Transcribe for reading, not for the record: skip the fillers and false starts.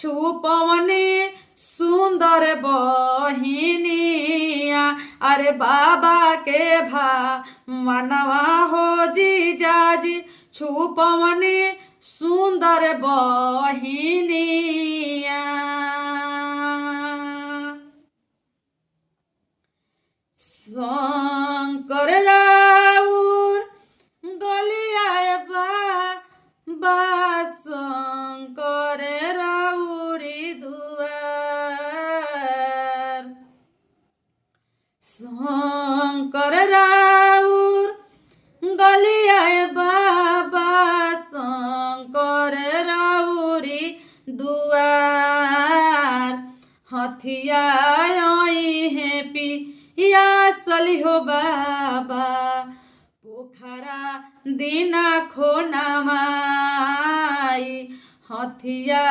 छुपवनी सुंदर बहिनिया अरे बाबा के मनवा हो जीजाजी छुपवनी सुंदर बहिनिया। शंकर राउर गलिया बा शंकर राउरी दुआर शंकर राउर गलिया बाबा शंकर राउरी दुआर हथिया है पिया सली हो बाबा पोखरा दिना खो नमाई हथिया